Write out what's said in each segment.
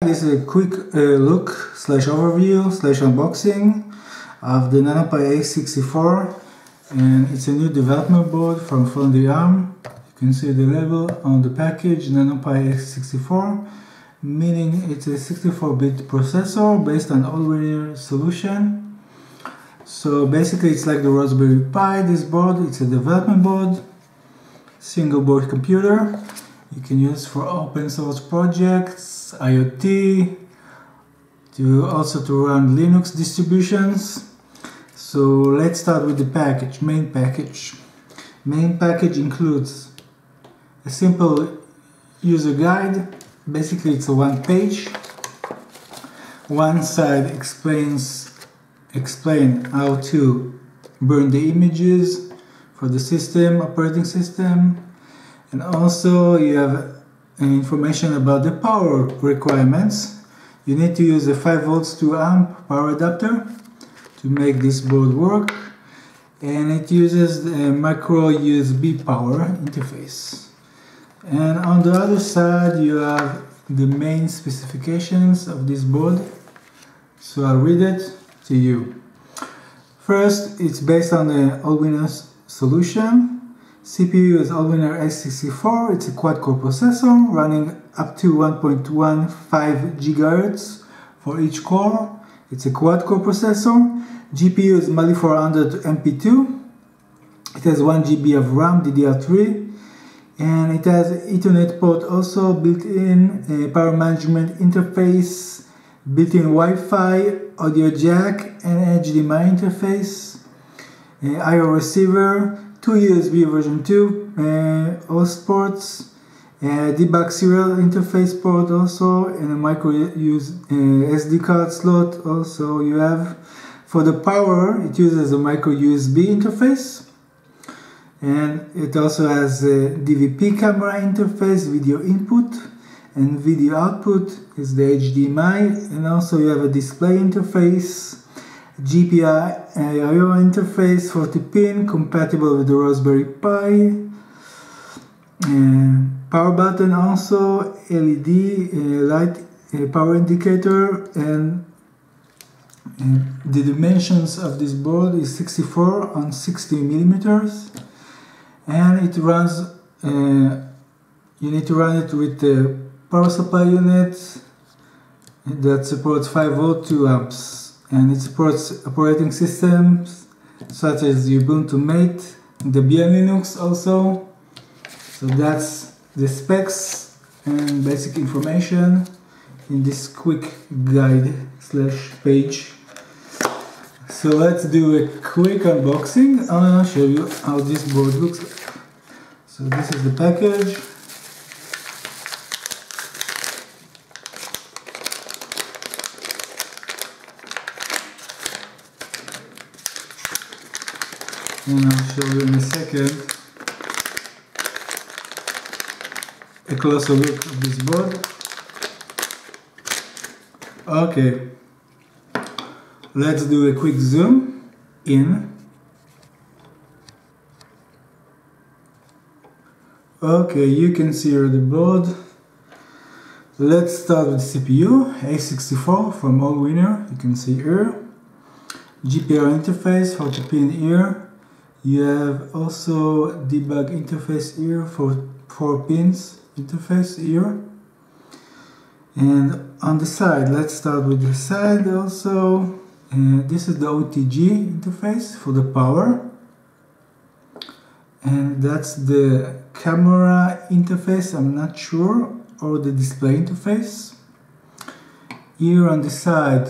This is a quick look / overview / unboxing of the NanoPi A64, and it's a new development board from FriendlyArm. You can see the label on the package, NanoPi A64, meaning it's a 64-bit processor based on Allwinner solution. So basically it's like the Raspberry Pi, this board. It's a development board, single board computer. You can use for open source projects, IoT, also to run Linux distributions. So let's start with the package, main package. Main package includes a simple user guide. Basically it's a one page. One side explain how to burn the images for the system, operating system. And also you have information about the power requirements. You need to use a 5 volts to amp power adapter to make this board work, and it uses the micro USB power interface. And on the other side you have the main specifications of this board, so I'll read it to you. First, it's based on the Allwinner solution. CPU is Allwinner A64. It's a quad-core processor running up to 1.15 GHz for each core. It's a quad-core processor. GPU is Mali 400 MP2. It has 1 GB of RAM, DDR3, and it has Ethernet port also built-in, power management interface, built-in Wi-Fi, audio jack, and HDMI interface, I/O receiver, 2 USB version 2 host ports, debug serial interface port also, and a micro SD card slot. Also you have for the power, it uses a micro USB interface, and it also has a DVP camera interface, video input, and video output is the HDMI, and also you have a display interface, GPIO interface, 40 pin, compatible with the Raspberry Pi, power button also, LED light power indicator, and the dimensions of this board is 64 on 60 millimeters, and it runs, you need to run it with the power supply unit that supports 5 volt 2 amps. And it supports operating systems such as Ubuntu Mate, Debian Linux also. So that's the specs and basic information in this quick guide / page. So let's do a quick unboxing. I'll show you how this board looks like. So this is the package. And I'll show you in a second a closer look of this board. Okay, let's do a quick zoom in. Okay, you can see here the board. Let's start with CPU, A64 from Allwinner. You can see here. GPIO interface, 40 pin here. You have also debug interface here for 4 pins interface here. And on the side, let's start with the side also. This is the OTG interface for the power. And that's the camera interface, I'm not sure, or the display interface. Here on the side,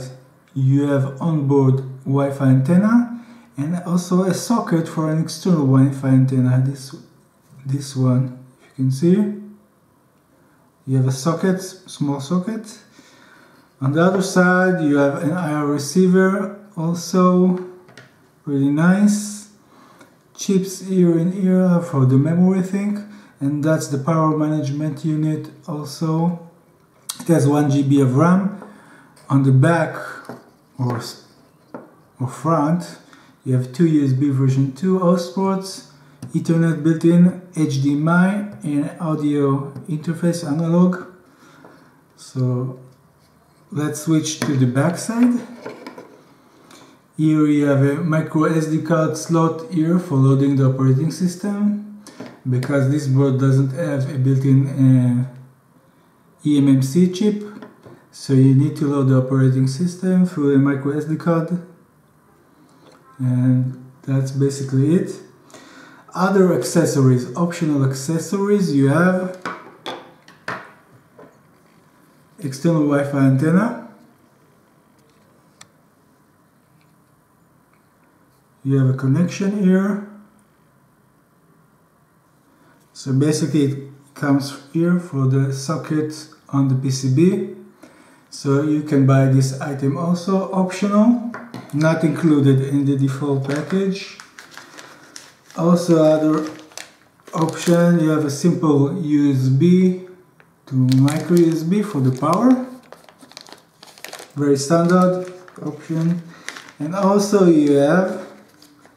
you have onboard Wi-Fi antenna, and also a socket for an external Wi-Fi antenna. This one, if you can see, you have a socket, small socket. On the other side, you have an I/O receiver, also really nice. Chips here and here for the memory thing, and that's the power management unit also. It has 1 GB of RAM. On the back or front, you have 2 USB version 2 host ports, Ethernet built-in, HDMI, and audio interface analog. So let's switch to the back side. Here you have a micro SD card slot here for loading the operating system, because this board doesn't have a built-in eMMC chip, so you need to load the operating system through a micro SD card, and that's basically it. Other accessories, optional accessories, you have external Wi-Fi antenna. You have a connection here. So basically it comes here for the socket on the PCB. So you can buy this item also, optional, not included in the default package. Also other option, you have a simple USB to micro USB for the power. Very standard option. And also you have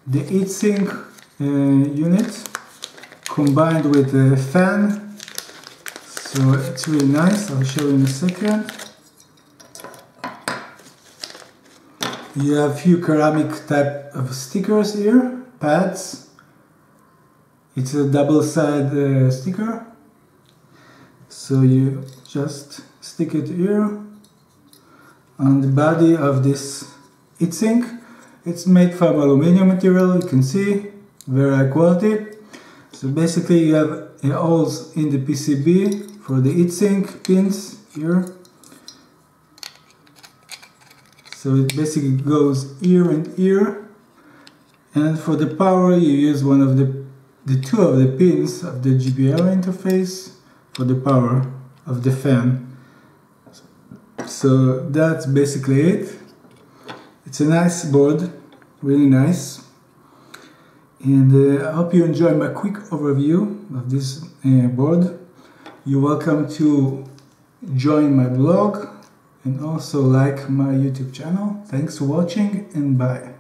the heatsink unit combined with a fan, so it's really nice. I'll show you in a second. You have a few ceramic type of stickers here, pads. It's a double-sided sticker, so you just stick it here on the body of this heatsink. It's made from aluminum material, you can see, very high quality. So basically you have holes in the PCB for the heatsink pins here. So it basically goes here and here. And for the power you use one of the two of the pins of the GPIO interface for the power of the fan. So that's basically it. It's a nice board, really nice, and I hope you enjoy my quick overview of this board. You're welcome to join my blog and also like my YouTube channel. Thanks for watching, and bye.